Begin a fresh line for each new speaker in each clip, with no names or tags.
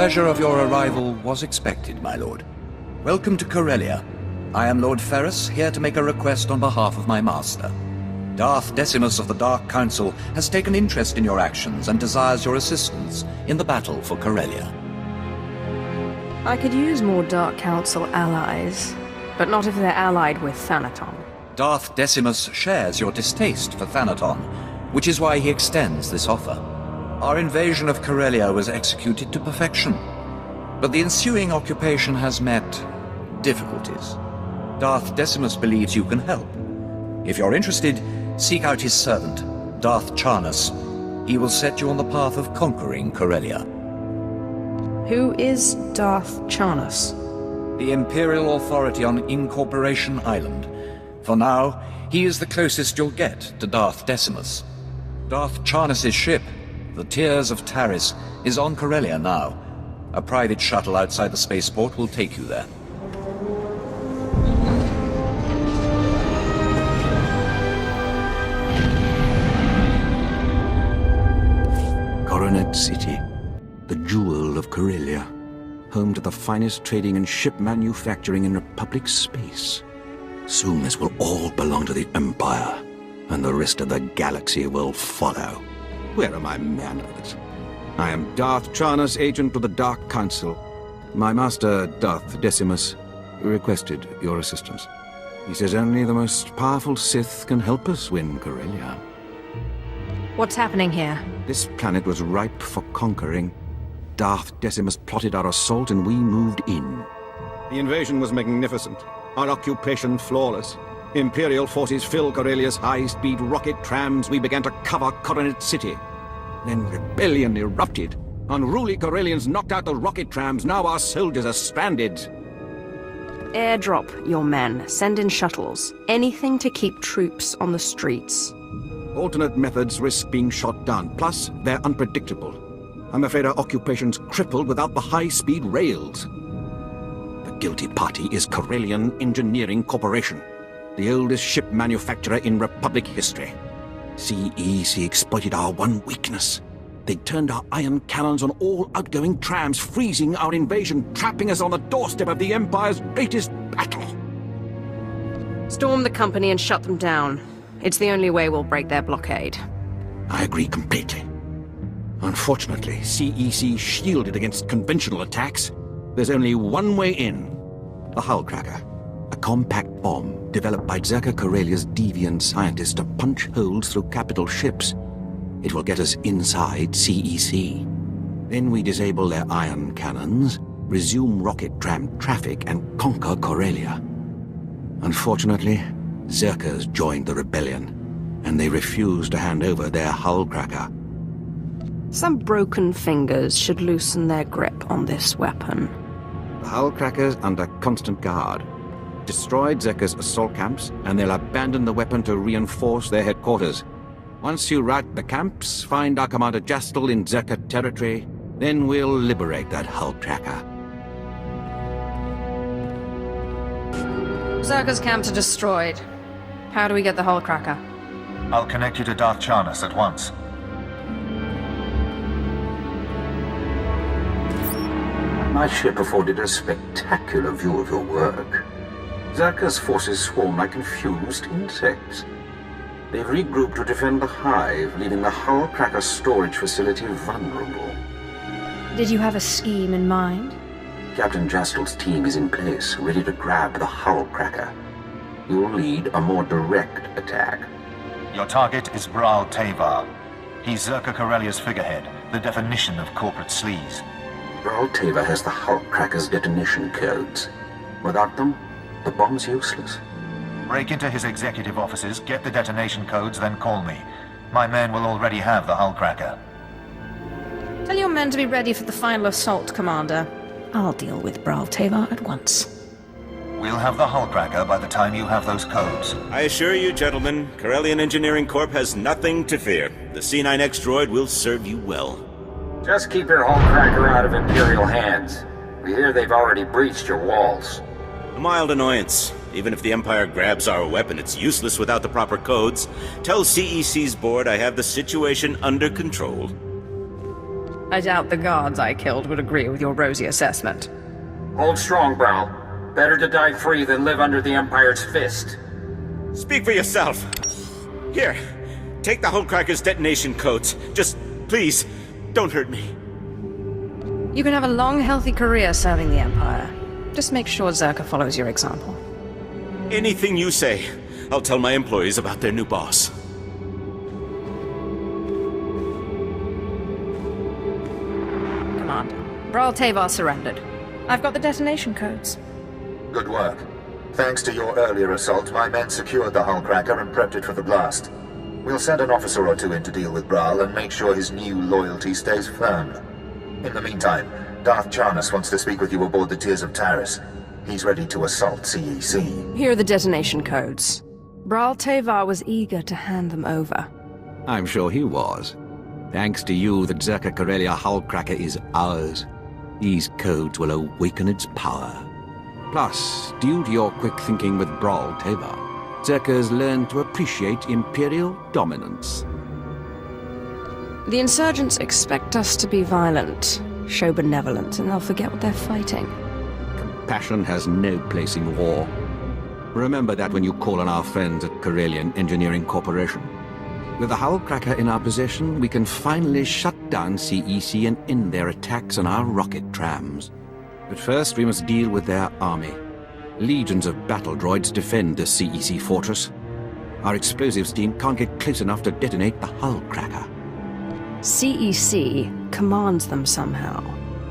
pleasure of your arrival was expected, my lord. Welcome to Corellia. I am Lord Ferrus, here to make a request on behalf of my master. Darth Decimus of the Dark Council has taken interest in your actions and desires your assistance in the battle for Corellia.
I could use more Dark Council allies, but not if they're allied with Thanaton.
Darth Decimus shares your distaste for Thanaton, which is why he extends this offer. Our invasion of Corellia was executed to perfection, but the ensuing occupation has met difficulties. Darth Decimus believes you can help. If you're interested, seek out his servant, Darth Charnus. He will set you on the path of conquering Corellia.
Who is Darth Charnus?
The Imperial authority on Incorporation Island. For now, he is the closest you'll get to Darth Decimus. Darth Charnus' ship, the Tears of Taris, is on Corellia now. A private shuttle outside the spaceport will take you there.
Coronet City, the jewel of Corellia, home to the finest trading and ship manufacturing in Republic space. Soon this will all belong to the Empire, and the rest of the galaxy will follow. Where are my manners? I am Darth Charnus, agent of the Dark Council. My master, Darth Decimus, requested your assistance. He says only the most powerful Sith can help us win Corellia.
What's happening here?
This planet was ripe for conquering. Darth Decimus plotted our assault and we moved in. The invasion was magnificent. Our occupation flawless. Imperial forces filled Corellia's high-speed rocket trams. We began to cover Coronet City. Then rebellion erupted. Unruly Corellians knocked out the rocket trams. Now our soldiers are stranded.
Airdrop your men. Send in shuttles. Anything to keep troops on the streets.
Alternate methods risk being shot down. Plus, they're unpredictable. I'm afraid our occupation's crippled without the high-speed rails. The guilty party is Corellian Engineering Corporation, the oldest ship manufacturer in Republic history. CEC exploited our one weakness. They turned our ion cannons on all outgoing trams, freezing our invasion, trapping us on the doorstep of the Empire's greatest battle.
Storm the company and shut them down. It's the only way we'll break their blockade.
I agree completely. Unfortunately, CEC shielded against conventional attacks. There's only one way in. The hull cracker. A compact bomb developed by Zerka Corellia's deviant scientists to punch holes through capital ships. It will get us inside CEC. Then we disable their ion cannons, resume rocket tram traffic, and conquer Corellia. Unfortunately, Zerkers joined the rebellion, and they refused to hand over their hull cracker.
Some broken fingers should loosen their grip on this weapon.
The hull cracker's under constant guard. Destroyed Zerka's assault camps, and they'll abandon the weapon to reinforce their headquarters. Once you rout the camps, find our Commander Jastel in Zerka territory, then we'll liberate that hull cracker.
Zerka's camps are destroyed. How do we get the hull cracker?
I'll connect you to Darth Charnus at once.
My ship afforded a spectacular view of your work. Zerka's forces swarm like confused insects. They've regrouped to defend the hive, leaving the hull cracker storage facility vulnerable.
Did you have a scheme in mind?
Captain Jastel's team is in place, ready to grab the hull cracker. You'll lead a more direct attack.
Your target is Bral Tavar. He's Zerka Corellia's figurehead, the definition of corporate sleaze.
Bral Tavar has the hull cracker's detonation codes. Without them, the bomb's useless.
Break into his executive offices, get the detonation codes, then call me. My men will already have the hull cracker.
Tell your men to be ready for the final assault, Commander. I'll deal with Bral Tavar at once.
We'll have the hull cracker by the time you have those codes.
I assure you, gentlemen, Corellian Engineering Corp has nothing to fear. The C9X droid will serve you well.
Just keep your hull cracker out of Imperial hands. We hear they've already breached your walls.
A mild annoyance. Even if the Empire grabs our weapon, it's useless without the proper codes. Tell CEC's board I have the situation under control.
I doubt the guards I killed would agree with your rosy assessment.
Hold strong, Browl. Better to die free than live under the Empire's fist.
Speak for yourself. Here, take the Hullcracker's detonation codes. Just, please, don't hurt me.
You can have a long, healthy career serving the Empire. Just make sure Zerka follows your example.
Anything you say, I'll tell my employees about their new boss.
Commander, Bral Tavar surrendered. I've got the detonation codes.
Good work. Thanks to your earlier assault, my men secured the Hullcracker and prepped it for the blast. We'll send an officer or two in to deal with Bral and make sure his new loyalty stays firm. In the meantime, Darth Decimus wants to speak with you aboard the Tears of Taris. He's ready to assault CEC.
Here are the detonation codes. Bral Tavar was eager to hand them over.
I'm sure he was. Thanks to you, the Zerka Corellia Hullcracker is ours. These codes will awaken its power. Plus, due to your quick thinking with Bral Tavar, Zerka's learned to appreciate Imperial dominance.
The insurgents expect us to be violent, show benevolence, and they'll forget what they're fighting.
Compassion has no place in war. Remember that when you call on our friends at Corellian Engineering Corporation. With the Hullcracker in our possession, we can finally shut down CEC and end their attacks on our rocket trams. But first, we must deal with their army. Legions of battle droids defend the CEC fortress. Our explosives team can't get close enough to detonate the Hullcracker.
CEC commands them somehow.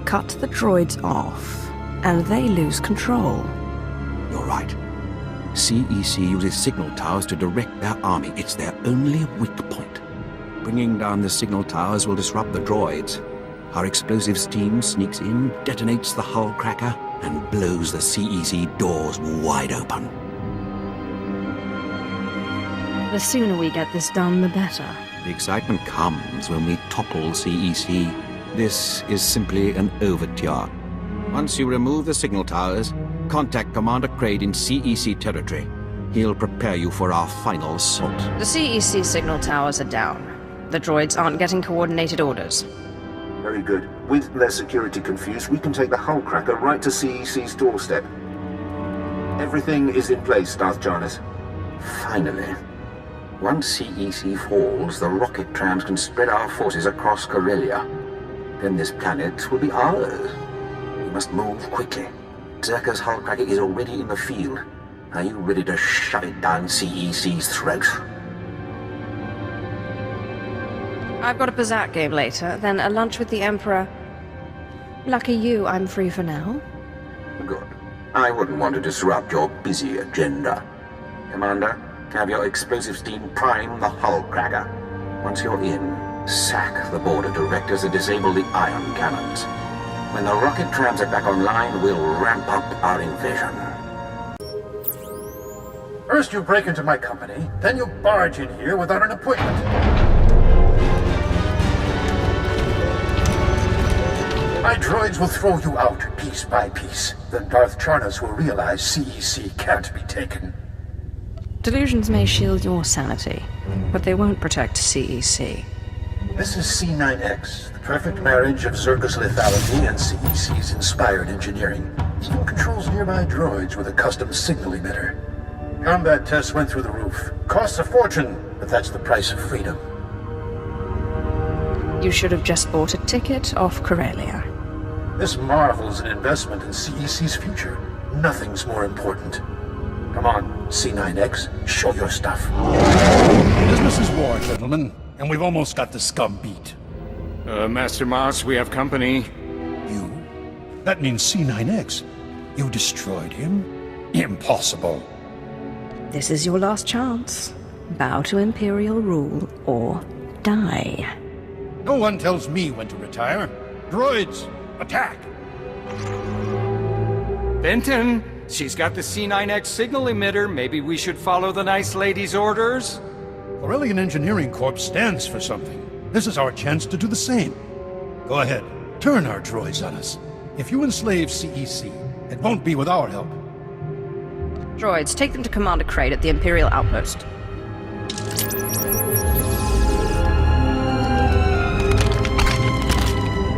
Cut the droids off, and they lose control.
You're right. CEC uses signal towers to direct their army. It's their only weak point. Bringing down the signal towers will disrupt the droids. Our explosives team sneaks in, detonates the Hullcracker, and blows the CEC doors wide open.
The sooner we get this done, the better.
The excitement comes when we topple CEC. This is simply an overture. Once you remove the signal towers, contact Commander Kraid in CEC territory. He'll prepare you for our final assault.
The CEC signal towers are down. The droids aren't getting coordinated orders.
Very good. With their security confused, we can take the Hullcracker right to CEC's doorstep. Everything is in place, Darth Decimus. Finally. Once CEC falls, the rocket trams can spread our forces across Corellia. Then this planet will be ours. We must move quickly. Zerka's Hullcracker is already in the field. Are you ready to shove it down CEC's throat?
I've got a Bazak game later, then a lunch with the Emperor. Lucky you, I'm free for now.
Good. I wouldn't want to disrupt your busy agenda. Commander, have your explosives team prime the Hullcracker. Once you're in, sack the border directors and disable the ion cannons. When the rocket trams are back online, we'll ramp up our invasion.
First you break into my company, then you barge in here without an appointment. My droids will throw you out piece by piece. Then Darth Decimus will realize CEC can't be taken.
Delusions may shield your sanity, but they won't protect CEC.
This is C9X, the perfect marriage of Zerka's lethality and CEC's inspired engineering. Even controls nearby droids with a custom signal emitter. Combat tests went through the roof. Costs a fortune, but that's the price of freedom.
You should have just bought a ticket off Corellia.
This marvel is an investment in CEC's future. Nothing's more important. Come on, C9X, show your stuff.
Business is war, gentlemen, and we've almost got the scum beat.
Master Moss, we have company.
You? That means C9X. You destroyed him? Impossible.
This is your last chance. Bow to Imperial rule or die.
No one tells me when to retire. Droids, attack!
Benton, she's got the C9X signal emitter. Maybe we should follow the nice lady's orders?
Corellian Engineering Corp stands for something. This is our chance to do the same. Go ahead, turn our droids on us. If you enslave CEC, it won't be with our help.
Droids, take them to Commander Kraid at the Imperial Outpost.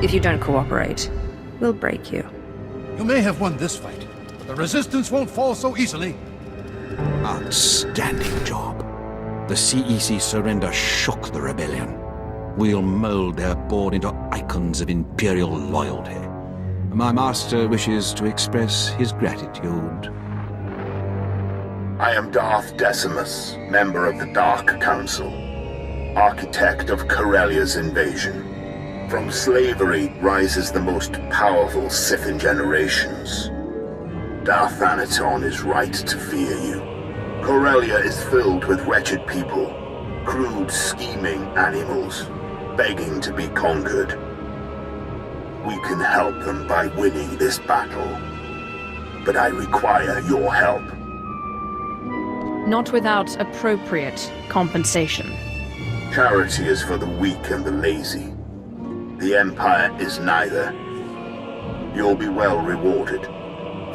If you don't cooperate, we'll break you.
You may have won this fight, but the Resistance won't fall so easily.
Outstanding job. The CEC surrender shook the rebellion. We'll mold their board into icons of Imperial loyalty. My master wishes to express his gratitude.
I am Darth Decimus, member of the Dark Council, architect of Corellia's invasion. From slavery rises the most powerful Sith in generations. Darth Thanaton is right to fear you. Corellia is filled with wretched people, crude, scheming animals, begging to be conquered. We can help them by winning this battle, but I require your help.
Not without appropriate compensation.
Charity is for the weak and the lazy. The Empire is neither. You'll be well rewarded.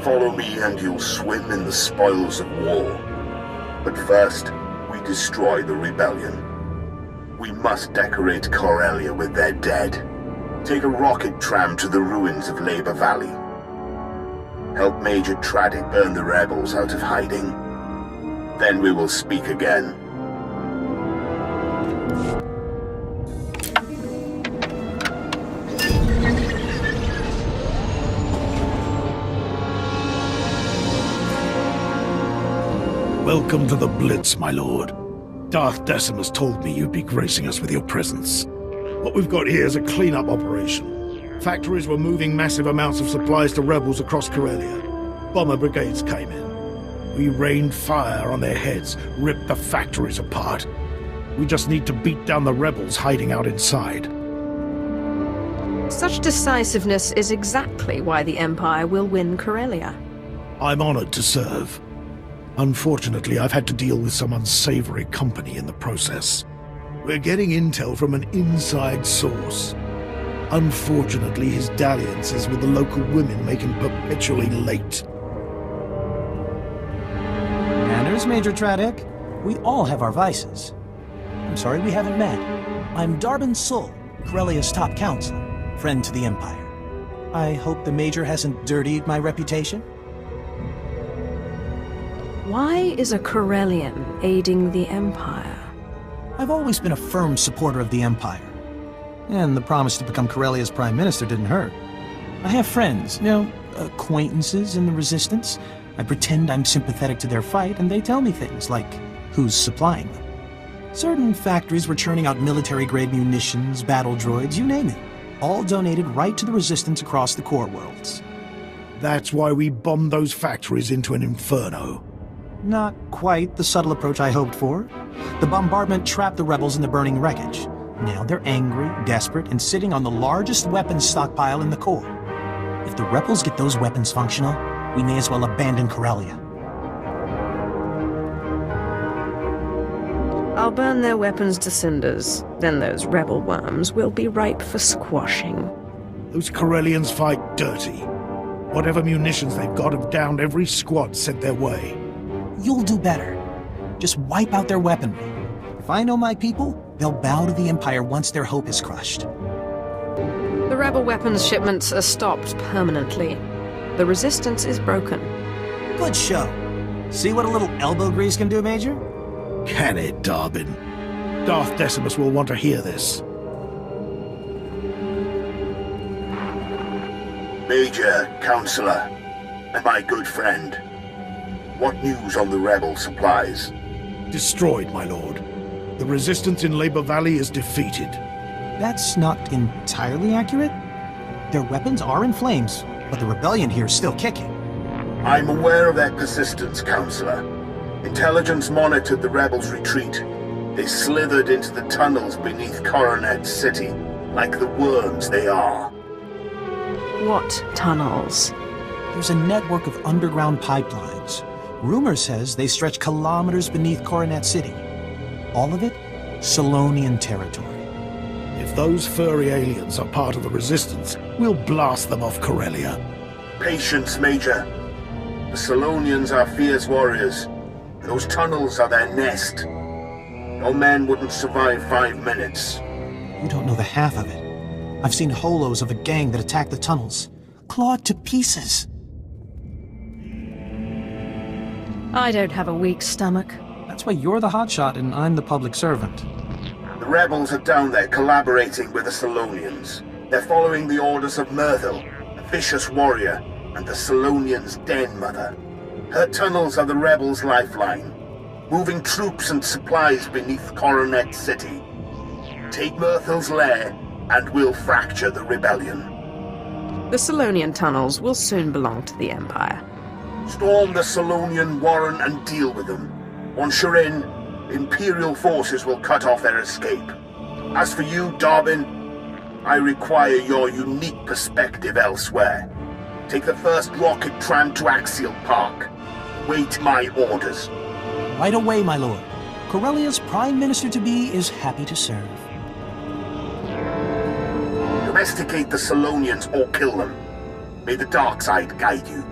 Follow me and you'll swim in the spoils of war. But first, we destroy the rebellion. We must decorate Corellia with their dead. Take a rocket tram to the ruins of Labor Valley. Help Major Tradic burn the rebels out of hiding. Then we will speak again.
Welcome to the Blitz, my lord. Darth Decimus told me you'd be gracing us with your presence. What we've got here is a cleanup operation. Factories were moving massive amounts of supplies to rebels across Corellia. Bomber brigades came in. We rained fire on their heads, ripped the factories apart. We just need to beat down the rebels hiding out inside.
Such decisiveness is exactly why the Empire will win Corellia.
I'm honored to serve. Unfortunately, I've had to deal with some unsavory company in the process. We're getting intel from an inside source. Unfortunately, his dalliances with the local women make him perpetually late.
Manners, Major Tradic. We all have our vices. I'm sorry we haven't met. I'm Darbin Sul, Corellia's top counselor, friend to the Empire. I hope the Major hasn't dirtied my reputation.
Why is a Corellian aiding the Empire?
I've always been a firm supporter of the Empire. And the promise to become Corellia's Prime Minister didn't hurt. I have friends, acquaintances in the Resistance. I pretend I'm sympathetic to their fight, and they tell me things like who's supplying them. Certain factories were churning out military-grade munitions, battle droids, you name it. All donated right to the Resistance across the core worlds.
That's why we bombed those factories into an inferno.
Not quite the subtle approach I hoped for. The bombardment trapped the rebels in the burning wreckage. Now they're angry, desperate, and sitting on the largest weapons stockpile in the core. If the rebels get those weapons functional, we may as well abandon Corellia.
I'll burn their weapons to cinders. Then those rebel worms will be ripe for squashing.
Those Corellians fight dirty. Whatever munitions they've got have downed every squad sent their way.
You'll do better. Just wipe out their weaponry. If I know my people, they'll bow to the Empire once their hope is crushed.
The rebel weapons shipments are stopped permanently. The Resistance is broken.
Good show. See what a little elbow grease can do, Major?
Can it, Darbin? Darth Decimus will want to hear this.
Major, Counselor, and my good friend. What news on the rebel supplies?
Destroyed, my lord. The Resistance in Labor Valley is defeated.
That's not entirely accurate. Their weapons are in flames, but the rebellion here is still kicking.
I'm aware of their persistence, Counselor. Intelligence monitored the rebels' retreat. They slithered into the tunnels beneath Coronet City, like the worms they are.
What tunnels?
There's a network of underground pipelines. Rumor says they stretch kilometers beneath Coronet City. All of it, Solonian territory.
If those furry aliens are part of the Resistance, we'll blast them off Corellia.
Patience, Major. The Solonians are fierce warriors. Those tunnels are their nest. Your men wouldn't survive 5 minutes.
You don't know the half of it. I've seen holos of a gang that attacked the tunnels, clawed to pieces.
I don't have a weak stomach.
That's why you're the hotshot and I'm the public servant.
The rebels are down there collaborating with the Solonians. They're following the orders of Myrtle, a vicious warrior, and the Solonians' den mother. Her tunnels are the rebels' lifeline, moving troops and supplies beneath Coronet City. Take Myrtle's lair, and we'll fracture the rebellion.
The Solonian tunnels will soon belong to the Empire.
Storm the Solonian warren and deal with them. Once you're in, Imperial forces will cut off their escape. As for you, Darwin, I require your unique perspective elsewhere. Take the first rocket tram to Axial Park. Wait my orders.
Right away, my lord. Corellia's Prime Minister-to-be is happy to serve.
Domesticate the Solonians or kill them. May the dark side guide you.